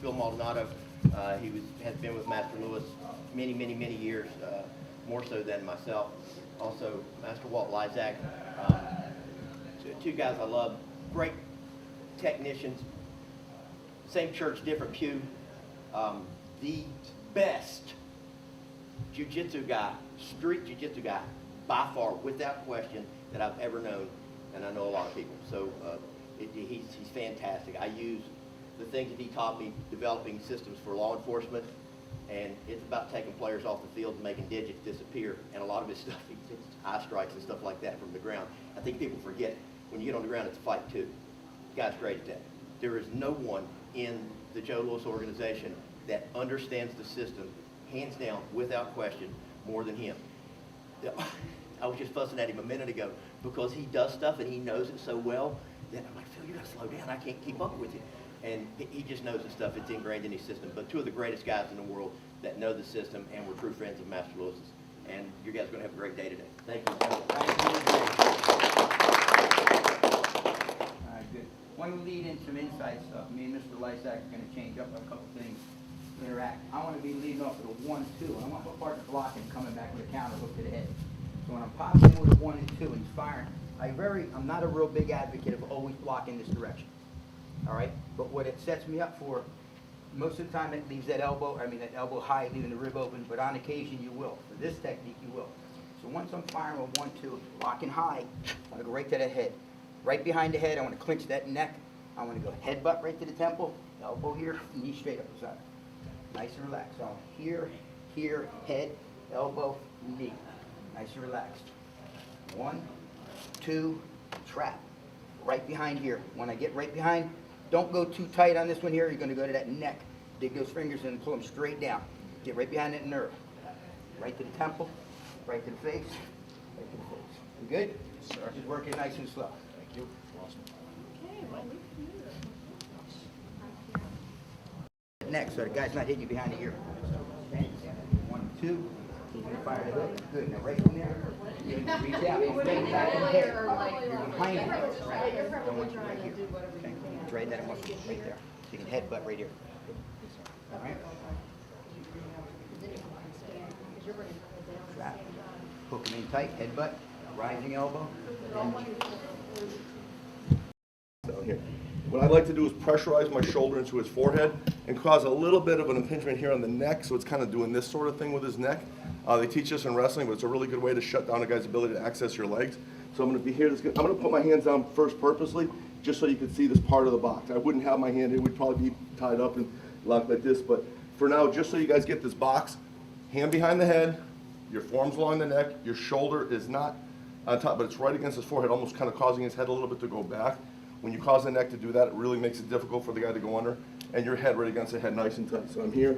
Phil Maldonado. He has been with Master Lewis many, many, many years, more so than myself. Also, Master Walt, Lysak, two guys I love, great technicians, same church, different pew. The best jiu-jitsu guy, street jiu-jitsu guy, by far, without question, that I've ever known, and I know a lot of people. So he's fantastic. I use the things that he taught me, developing systems for law enforcement, and it's about taking players off the field and making digits disappear. And a lot of his stuff, it's eye strikes and stuff like that from the ground. I think people forget, when you get on the ground, it's a fight too. The guy's great at that. There is no one in the Joe Louis organization that understands the system, hands down, without question, more than him. I was just fussing at him a minute ago because he does stuff and he knows it so well that I'm like, Phil, you gotta slow down. I can't keep up with you. And he just knows the stuff. It's ingrained in his system. But two of the greatest guys in the world that know the system and were true friends of Master Lewis's. And you guys are going to have a great day today. Thank you. All right, good. When we lead in some inside stuff, me and Mr. Lysak are going to change up a couple things, interact. I want to be leading off with a 1-2, and I want my partner blocking and coming back with a counter hook to the head. So when I'm popping in with a 1 and 2 and he's firing, I'm not a real big advocate of always blocking this direction. All right, but what it sets me up for, most of the time it leaves that elbow high, leaving the rib open, but on occasion you will. For this technique, you will. So once I'm firing with 1-2, locking high, I want to go right to the head. Right behind the head, I want to clinch that neck. I want to go headbutt right to the temple, elbow here, knee straight up the side. Nice and relaxed. So here, head, elbow, knee. Nice and relaxed. 1, 2, trap. Right behind here. When I get right behind, don't go too tight on this one here. You're going to go to that neck. Dig those fingers in and pull them straight down. Get right behind that nerve. Right to the temple, right to the face, right to the face. You good? Yes, sir. Just work it nice and slow. Thank you. Awesome. Okay, next, so the guy's not hitting you behind the ear. Okay. 1, 2. He's going to fire the hook. Good. Now right from there, you reach out. You're back in the head. You're behind him. Right. Don't want you right here. Okay. Right that muscle right there. So you can headbutt right here. All right. Trap. Hook him in tight. Headbutt. Rising elbow. Down here. What I like to do is pressurize my shoulder into his forehead and cause a little bit of an impingement here on the neck, so it's kind of doing this sort of thing with his neck. They teach us in wrestling, but it's a really good way to shut down a guy's ability to access your legs. So I'm going to be here. I'm going to put my hands down first purposely, just so you can see this part of the box. I wouldn't have my hand here. We'd probably be tied up and locked like this, but for now, just so you guys get this box, hand behind the head, your forearms along the neck, your shoulder is not on top, but it's right against his forehead, almost kind of causing his head a little bit to go back. When you cause the neck to do that, it really makes it difficult for the guy to go under, and your head right against the head, nice and tight. So I'm here.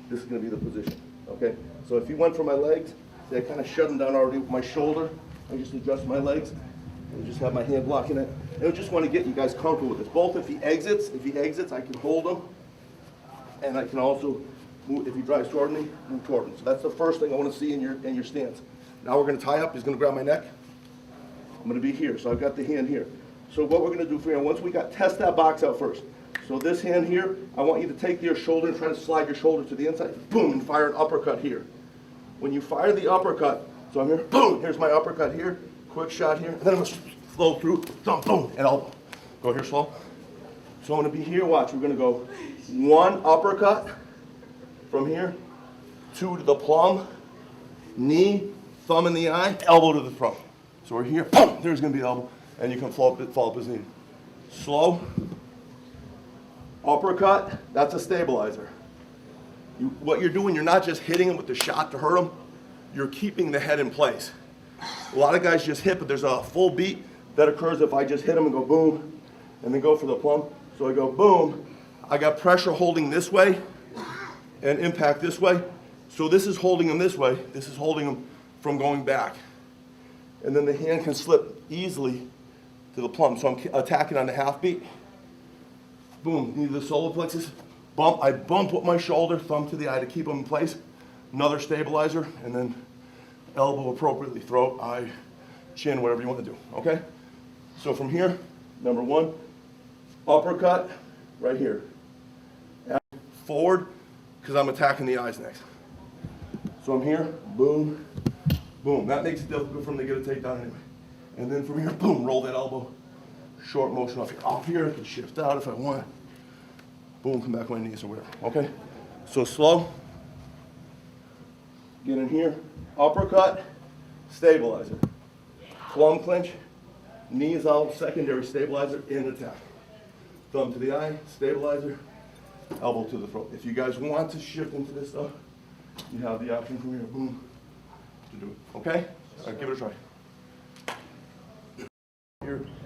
This is going to be the position. Okay. So if you went for my legs, see, I kind of shut them down already with my shoulder. I just adjust my legs and just have my hand blocking it. And I just want to get you guys comfortable with this. Both if he exits, I can hold him, and I can also move. If he drives toward me, move toward him. So that's the first thing I want to see in your stance. Now we're going to tie up. He's going to grab my neck. I'm going to be here. So I've got the hand here. So what we're going to do for you, once we test that box out first. So this hand here, I want you to take your shoulder and try to slide your shoulder to the inside. Boom, and fire an uppercut here. When you fire the uppercut, so I'm here, boom, here's my uppercut here, quick shot here, and then I'm going to flow through, boom, boom, and elbow. Go here slow. So I'm going to be here, watch, we're going to go 1 uppercut from here, 2 to the plum, knee, thumb in the eye, elbow to the throat. So we're here, boom, there's going to be the elbow, and you can fall up as needed. Slow. Uppercut, that's a stabilizer. What you're doing, you're not just hitting him with the shot to hurt him, you're keeping the head in place. A lot of guys just hit, but there's a full beat that occurs if I just hit him and go boom, and then go for the plum. So I go boom, I got pressure holding this way, and impact this way. So this is holding him this way, this is holding him from going back. And then the hand can slip easily to the plum. So I'm attacking on the half beat. Boom, knee to the solar plexus. Bump, I bump with my shoulder, thumb to the eye to keep them in place. Another stabilizer, and then elbow appropriately, throat, eye, chin, whatever you want to do, okay? So from here, number 1, uppercut, right here. forward because I'm attacking the eyes next. So I'm here, boom, boom. That makes it difficult for him to get a takedown anyway. And then from here, boom, roll that elbow. Short motion off here. Off here, I can shift out if I want. Boom, come back on my knees or whatever, okay? So slow. Get in here, uppercut, stabilizer. Plum clinch, knees out, secondary stabilizer, in attack. Thumb to the eye, stabilizer, elbow to the throat. If you guys want to shift into this stuff, you have the option from here, boom, to do it, okay? All right, give it a try.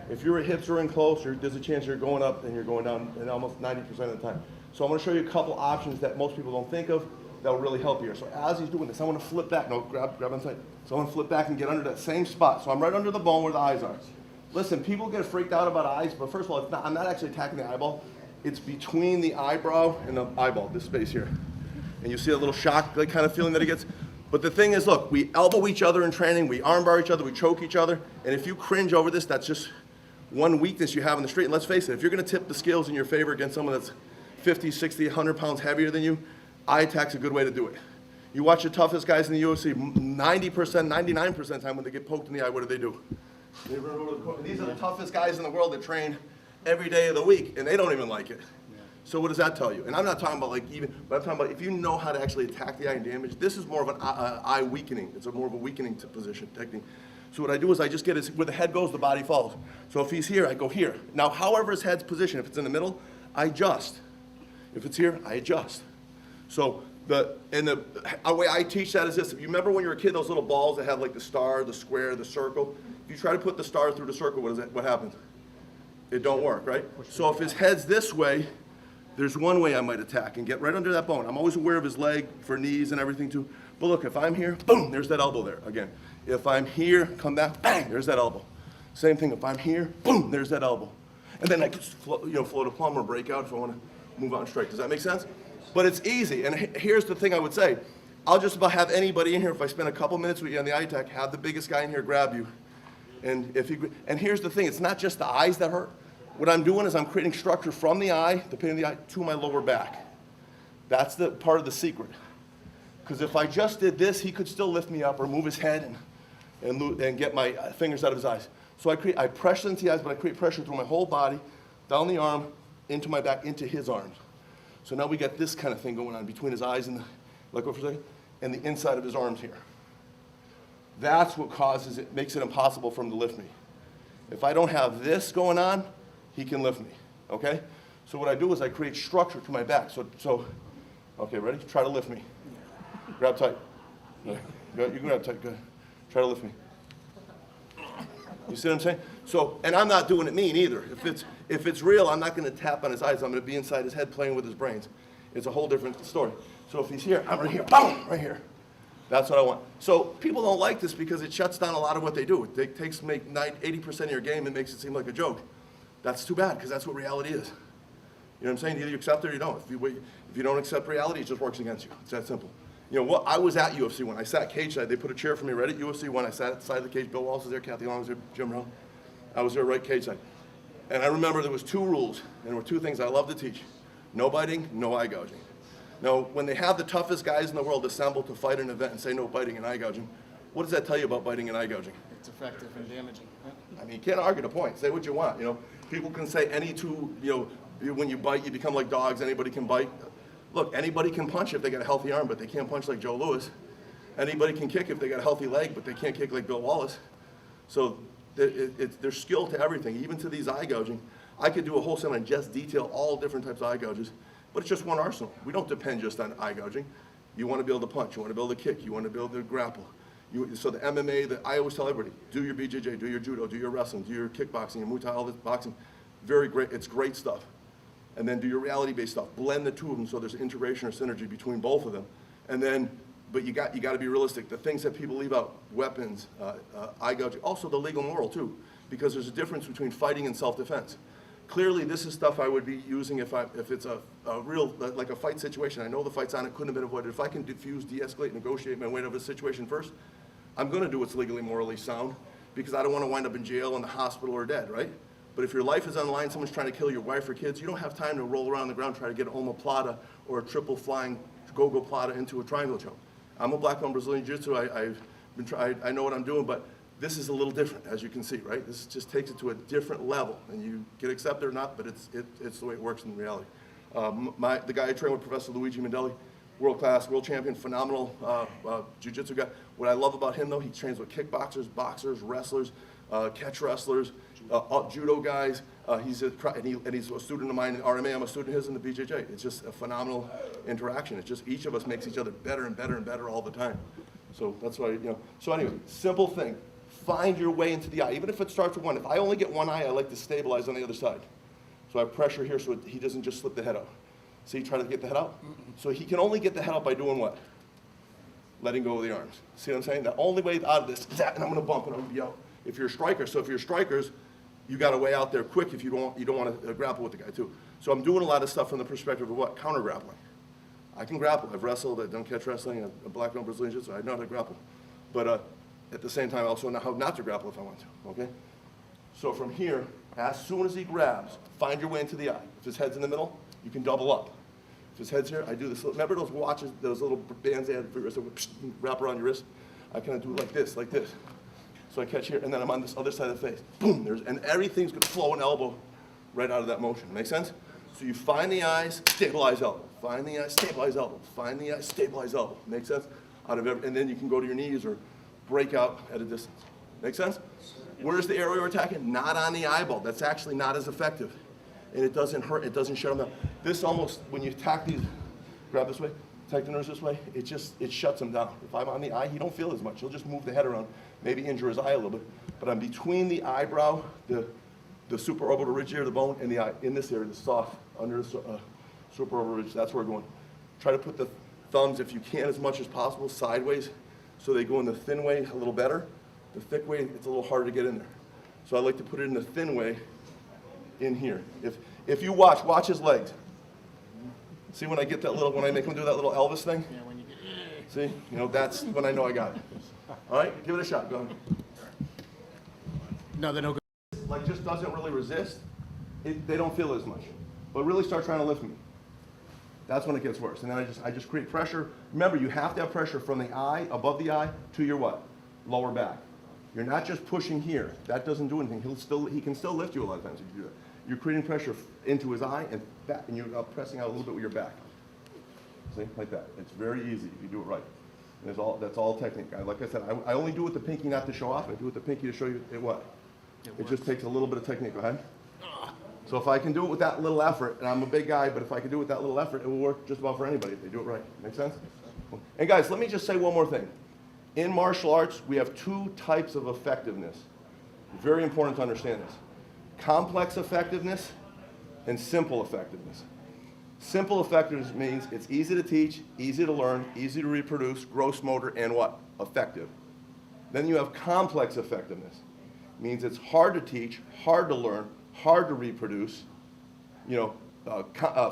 If your hips are in close, there's a chance you're going up and you're going down in almost 90% of the time. So I'm going to show you a couple options that most people don't think of that will really help you. So as he's doing this, I want to flip back. No, grab on tight. So I want to flip back and get under that same spot. So I'm right under the bone where the eyes are. Listen, people get freaked out about eyes, but first of all, I'm not actually attacking the eyeball. It's between the eyebrow and the eyeball, this space here. And you see a little shock like, kind of feeling that he gets. But the thing is, look, we elbow each other in training, we armbar each other, we choke each other, and if you cringe over this, that's just one weakness you have in the street. And let's face it, if you're going to tip the scales in your favor against someone that's 50, 60, 100 pounds heavier than you, eye attack's a good way to do it. You watch the toughest guys in the UFC, 90%, 99% of the time when they get poked in the eye, what do? These are the toughest guys in the world that train every day of the week, and they don't even like it. So what does that tell you? And I'm not talking about like even, but I'm talking about if you know how to actually attack the eye and damage, this is more of an eye weakening. It's more of a weakening position technique. So what I do is I just get where the head goes, the body follows. So if he's here, I go here. Now, however his head's positioned, if it's in the middle, I adjust. If it's here, I adjust. So the way I teach that is this. If you remember when you were a kid, those little balls that have like the star, the square, the circle, if you try to put the star through the circle, what happens? It don't work, right? So if his head's this way, there's one way I might attack and get right under that bone. I'm always aware of his leg for knees and everything too. But look, if I'm here, boom, there's that elbow there again. If I'm here, come back, bang, there's that elbow. Same thing, if I'm here, boom, there's that elbow. And then I just float a plum or break out if I want to move out and strike. Does that make sense? But it's easy. And here's the thing I would say. I'll just about have anybody in here, if I spend a couple minutes with you on the eye attack, have the biggest guy in here grab you. And here's the thing, it's not just the eyes that hurt. What I'm doing is I'm creating structure from the eye, the pin of the eye, to my lower back. That's the part of the secret. Because if I just did this, he could still lift me up or move his head and get my fingers out of his eyes. So I pressure into the eyes, but I create pressure through my whole body, down the arm, into my back, into his arms. So now we got this kind of thing going on between his eyes and let go for a second, and the inside of his arms here. That's what causes it, makes it impossible for him to lift me. If I don't have this going on, he can lift me, okay? So what I do is I create structure to my back. So okay, ready? Try to lift me. Grab tight. Good. You can grab tight, good. Try to lift me. You see what I'm saying? So, and I'm not doing it mean either. If it's real, I'm not gonna tap on his eyes. I'm gonna be inside his head playing with his brains. It's a whole different story. So if he's here, I'm right here, boom, right here. That's what I want. So people don't like this because it shuts down a lot of what they do. It takes 80% of your game and makes it seem like a joke. That's too bad, because that's what reality is. You know what I'm saying? Either you accept it or you don't. If you don't accept reality, it just works against you. It's that simple. You know what? I was at UFC when I sat cage side. They put a chair for me right at UFC when I sat at the side of the cage. Bill Walt was there, Kathy Long was there, Jim Rohn. I was there right cage side. And I remember there was 2 rules, and there were 2 things I love to teach. No biting, no eye gouging. Now, when they have the toughest guys in the world assemble to fight an event and say no biting and eye gouging, what does that tell you about biting and eye gouging? It's effective and damaging. I mean, you can't argue the point. Say what you want, you know. People can say any two, you know, when you bite, you become like dogs. Anybody can bite. Look, anybody can punch if they got a healthy arm, but they can't punch like Joe Louis. Anybody can kick if they got a healthy leg, but they can't kick like Bill Wallace. So there's skill to everything, even to these eye gouging. I could do a whole seminar and just detail all different types of eye gouges, but it's just one arsenal. We don't depend just on eye gouging. You want to be able to punch. You want to be able to kick. You want to be able to grapple. So the MMA, I always tell everybody, do your BJJ, do your judo, do your wrestling, do your kickboxing, your Muay Thai, all this boxing. Very great, it's great stuff. And then do your reality-based stuff. Blend the 2 of them so there's integration or synergy between both of them. And then, but you got to be realistic. The things that people leave out, weapons, eye gouging, also the legal moral too, because there's a difference between fighting and self-defense. Clearly, this is stuff I would be using if it's a real, like a fight situation. I know the fight's on, it couldn't have been avoided. If I can diffuse, de-escalate, negotiate my way out of a situation first, I'm going to do what's legally, morally sound, because I don't want to wind up in jail, in the hospital, or dead, right? But if your life is on the line, someone's trying to kill your wife or kids, you don't have time to roll around the ground trying to get an omoplata or a triple flying go-go plata into a triangle choke. I'm a black belt in Brazilian Jiu-Jitsu. I know what I'm doing, but this is a little different, as you can see, right? This just takes it to a different level, and you can accept it or not, but it's the way it works in reality. The guy I train with, Professor Luigi Mandelli, world-class, world champion, phenomenal jiu-jitsu guy. What I love about him, though, he trains with kickboxers, boxers, wrestlers, catch wrestlers, judo guys. He's a student of mine in RMA. I'm a student of his in the BJJ. It's just a phenomenal interaction. It's just each of us makes each other better and better and better all the time. So that's why, So anyway, simple thing. Find your way into the eye, even if it starts with one. If I only get one eye, I like to stabilize on the other side. So I have pressure here so he doesn't just slip the head out. See, try to get the head out. So he can only get the head out by doing what? Letting go of the arms. See what I'm saying? The only way out of this is that, and I'm going to bump and I'm going to be out. If you're a striker, so if you're strikers, you got to way out there quick if you don't want to grapple with the guy too. So I'm doing a lot of stuff from the perspective of what? Counter grappling. I can grapple. I've wrestled. I've done catch wrestling. I'm a black belt Brazilian Jiu-Jitsu. I know how to grapple. But at the same time, I also know how not to grapple if I want to. Okay. So from here, as soon as he grabs, find your way into the eye. If his head's in the middle, you can double up. If his head's here, I do this. Remember those watches, those little bands they had for your wrist that would wrap around your wrist? I kind of do it like this, like this. So I catch here, and then I'm on this other side of the face. Boom, and everything's going to flow an elbow right out of that motion. Make sense? So you find the eyes, stabilize elbow. Find the eyes, stabilize elbow. Find the eyes, stabilize elbow. Make sense? And then you can go to your knees or break out at a distance. Make sense? Where's the area we're attacking? Not on the eyeball. That's actually not as effective. And it doesn't hurt, it doesn't shut them down. This almost, when you attack these, grab this way, attack the nerves this way, it shuts them down. If I'm on the eye, he don't feel as much. He'll just move the head around, maybe injure his eye a little bit. But I'm between the eyebrow, the supraorbital ridge here, the bone, and the eye, in this area, the soft, under the supraorbital ridge, that's where we're going. Try to put the thumbs, if you can, as much as possible, sideways, so they go in the thin way a little better. The thick way, it's a little harder to get in there. So I like to put it in the thin way in here. If you watch his legs. See when I get that little, when I make him do that little Elvis thing? Yeah, when you get, See, that's when I know I got it. All right, give it a shot, go ahead. no, they don't go. Like just doesn't really resist, they don't feel as much. But really start trying to lift me. That's when it gets worse. And then I just create pressure. Remember, you have to have pressure from the eye, above the eye, to your what? Lower back. You're not just pushing here. That doesn't do anything. He can still lift you a lot of times if you do that. You're creating pressure into his eye and back, and you're pressing out a little bit with your back. See, like that. It's very easy if you do it right. And that's all technique. Like I said, I only do it with the pinky not to show off. I do it with the pinky to show you what. It just takes a little bit of technique. Go ahead. So if I can do it with that little effort, and I'm a big guy, but if I can do it with that little effort, it will work just about for anybody if they do it right. Make sense? And guys, let me just say one more thing. In martial arts, we have two types of effectiveness. Very important to understand this. Complex effectiveness and simple effectiveness. Simple effectiveness means it's easy to teach, easy to learn, easy to reproduce, gross motor, and what? Effective. Then you have complex effectiveness. Means it's hard to teach, hard to learn, hard to reproduce,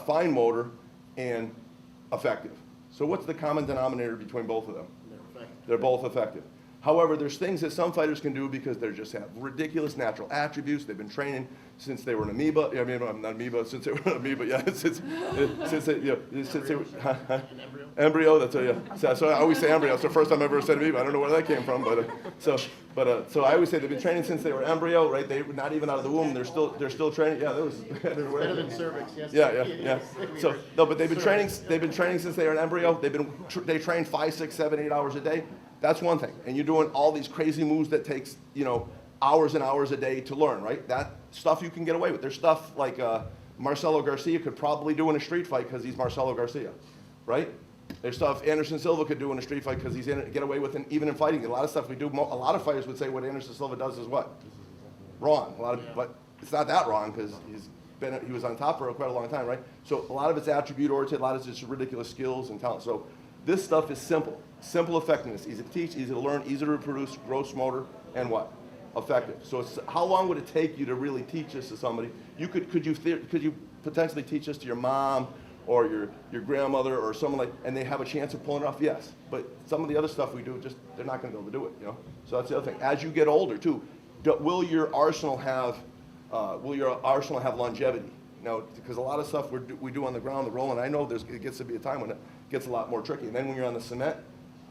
fine motor, and effective. So what's the common denominator between both of them? They're both effective. However, there's things that some fighters can do because they just have ridiculous natural attributes. They've been training since they were an amoeba. I mean, not amoeba, since they were an amoeba. Yeah, since they were embryo. That's so I always say embryo. It's the first time I've ever said amoeba. I don't know where that came from, so I always say they've been training since they were embryo. Right? They were not even out of the womb. They're still training. Yeah, that was Better than cervix, yes. Yeah. So no, but they've been training since they were an embryo. They train 5, 6, 7, 8 hours a day. That's one thing. And you're doing all these crazy moves that takes, hours and hours a day to learn, right? That stuff you can get away with. There's stuff like Marcelo Garcia could probably do in a street fight because he's Marcelo Garcia, right? There's stuff Anderson Silva could do in a street fight because he's get away with it, even in fighting. A lot of stuff we do, a lot of fighters would say what Anderson Silva does is what? Wrong. But it's not that wrong because he was on top for quite a long time, right? So a lot of it's attribute oriented, a lot of it's just ridiculous skills and talent. So this stuff is simple. Simple effectiveness, easy to teach, easy to learn, easy to reproduce, gross motor, and what? Effective. So how long would it take you to really teach this to somebody? Could you potentially teach this to your mom or your grandmother or someone and they have a chance of pulling it off? Yes. But some of the other stuff we do, they're not going to be able to do it, So that's the other thing. As you get older too, will your arsenal have Will your arsenal have longevity? Now, because a lot of stuff we do on the ground, the rolling, I know it gets to be a time when it gets a lot more tricky. And then when you're on the cement,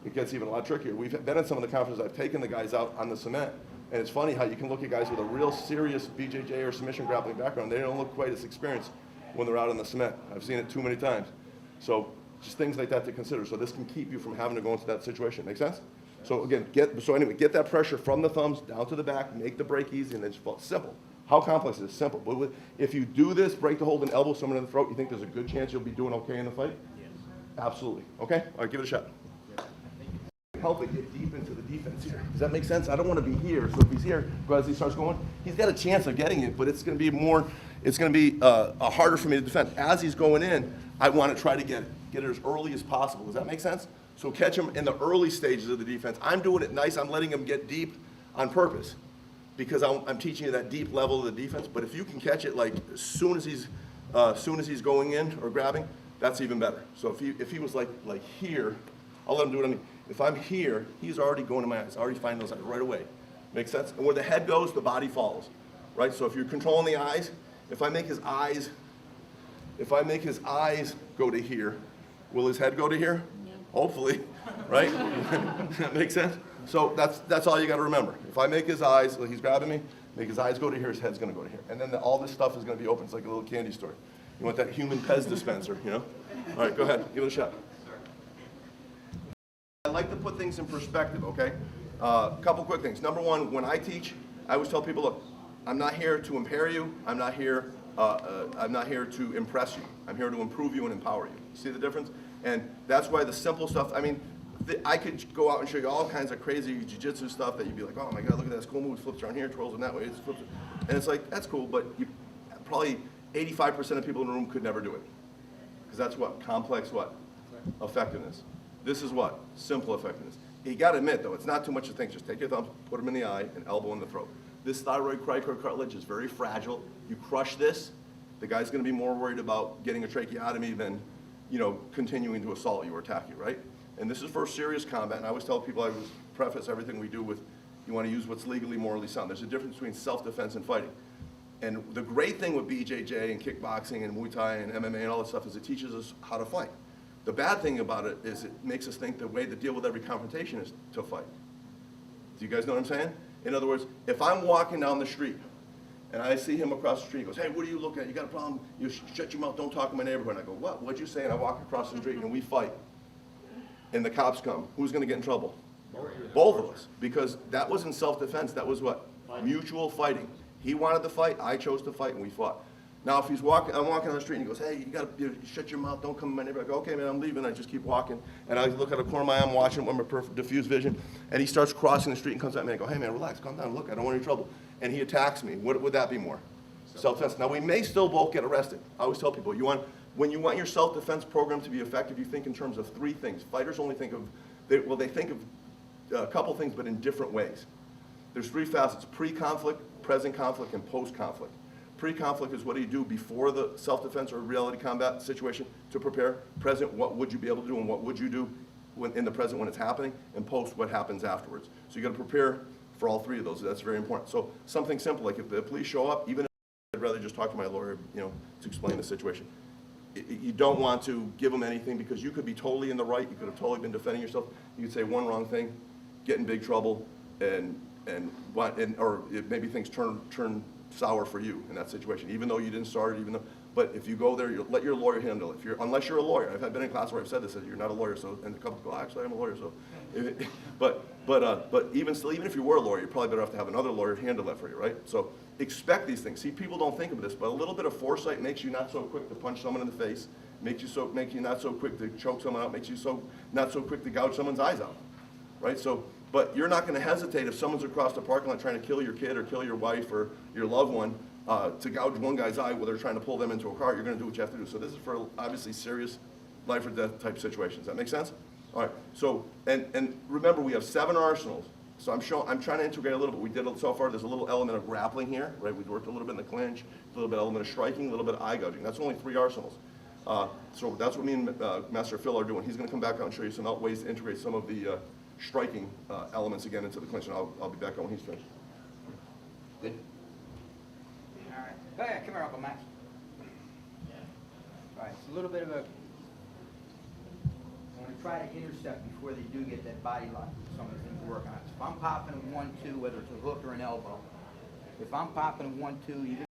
it gets even a lot trickier. We've been at some of the conferences, I've taken the guys out on the cement, and it's funny how you can look at guys with a real serious BJJ or submission grappling background. They don't look quite as experienced when they're out on the cement. I've seen it too many times. So just things like that to consider. So this can keep you from having to go into that situation. Make sense? So again, get that pressure from the thumbs down to the back, make the break easy, and then just fall. Simple. How complex is it? Simple. But if you do this, break the hold and elbow someone in the throat, you think there's a good chance you'll be doing okay in the fight? Yes. Absolutely. Okay? All right, give it a shot. Help it get deep into the defense here. Does that make sense? I don't want to be here, so if he's here, as he starts going, he's got a chance of getting it, but it's going to be harder for me to defend. As he's going in, I want to try to get it as early as possible. Does that make sense? So catch him in the early stages of the defense. I'm doing it nice. I'm letting him get deep on purpose because I'm teaching you that deep level of the defense. But if you can catch it like as soon as he's going in or grabbing, that's even better. So if he was like here, I'll let him do it on me. If I'm here, he's already going to my eyes. I already find those eyes right away. Make sense? And where the head goes, the body follows, right? So if you're controlling the eyes, if I make his eyes go to here, will his head go to here? Yeah. Hopefully, right? That makes sense? So that's all you got to remember. If I make his eyes, like he's grabbing me, make his eyes go to here, his head's going to go to here. And then all this stuff is going to be open. It's like a little candy store. You want that human Pez dispenser, you know? All right, go ahead. Give it a shot. I like to put things in perspective, okay? A couple quick things. Number one, when I teach, I always tell people, look, I'm not here to impair you. I'm not here to impress you. I'm here to improve you and empower you. See the difference? And that's why the simple stuff, I mean, I could go out and show you all kinds of crazy jiu-jitsu stuff that you'd be like, oh my God, look at that, it's cool move, flips around here, twirls in that way, it's flips. And it's like, that's cool, but probably 85% of people in the room could never do it. Because that's what? Complex what? Effectiveness. This is what? Simple effectiveness. You got to admit, though, it's not too much to think. Just take your thumb, put them in the eye, and elbow in the throat. This thyroid cricoid cartilage is very fragile. You crush this, the guy's going to be more worried about getting a tracheotomy than, continuing to assault you or attack you, right? And this is for serious combat. And I always tell people, I always preface everything we do with, you want to use what's legally, morally sound. There's a difference between self-defense and fighting. And the great thing with BJJ and kickboxing and Muay Thai and MMA and all that stuff is it teaches us how to fight. The bad thing about it is it makes us think the way to deal with every confrontation is to fight. Do you guys know what I'm saying? In other words, if I'm walking down the street and I see him across the street, he goes, hey, what are you looking at? You got a problem? You shut your mouth, don't talk in my neighborhood. And I go, what? What'd you say? And I walk across the street and we fight. And the cops come. Who's going to get in trouble? Both of us. Because that wasn't self-defense. That was what? Mutual fighting. He wanted to fight. I chose to fight, and we fought. Now, if I'm walking on the street, and he goes, hey, you got to shut your mouth, don't come in my neighborhood. I go, okay, man, I'm leaving. I just keep walking. And I look at the corner of my eye, I'm watching him with my perfect diffused vision. And he starts crossing the street and comes at me. I go, hey, man, relax, calm down. Look, I don't want any trouble. And he attacks me. What would that be more? Self-defense. Now, we may still both get arrested. I always tell people, when you want your self-defense program to be effective, you think in terms of three things. Fighters only think of, they think of a couple things, but in different ways. There's three facets: pre-conflict, present conflict, and post-conflict. Pre-conflict is what do you do before the self-defense or reality combat situation to prepare. Present, what would you be able to do and what would you do in the present when it's happening, and post, what happens afterwards. So you got to prepare for all three of those. That's very important. So something simple, like if the police show up, even if I'd rather just talk to my lawyer, to explain the situation. You don't want to give them anything because you could be totally in the right. You could have totally been defending yourself. You could say one wrong thing, get in big trouble, or maybe things turn sour for you in that situation, even though you didn't start it, but if you go there, let your lawyer handle it. Unless you're a lawyer. I've been in class where I've said this, that you're not a lawyer, so, and the couple go, actually, I'm a lawyer, so. But even still, even if you were a lawyer, you're probably better off to have another lawyer handle that for you, right? So expect these things. See, people don't think of this, but a little bit of foresight makes you not so quick to punch someone in the face, makes you not so quick to choke someone out, makes you not so quick to gouge someone's eyes out, right? So, but you're not going to hesitate if someone's across the parking lot trying to kill your kid or kill your wife or your loved one to gouge one guy's eye while they're trying to pull them into a car. You're going to do what you have to do. So this is for obviously serious life or death type situations. That make sense? All right. So and remember, we have 7 arsenals. So I'm trying to integrate a little bit. We did it so far. There's a little element of grappling here, right? We worked a little bit in the clinch, a little bit element of striking, a little bit of eye gouging. That's only 3 arsenals. So that's what me and Master Phil are doing. He's going to come back out and show you some ways to integrate some of the striking elements again into the clinch, and I'll be back on when he's finished. Good. Go ahead, come here, Uncle Max. All right, it's a little bit of a, I want to try to intercept before they do get that body lock, some of the things we're working on. If I'm popping a 1-2, whether it's a hook or an elbow, if I'm popping a 1-2, even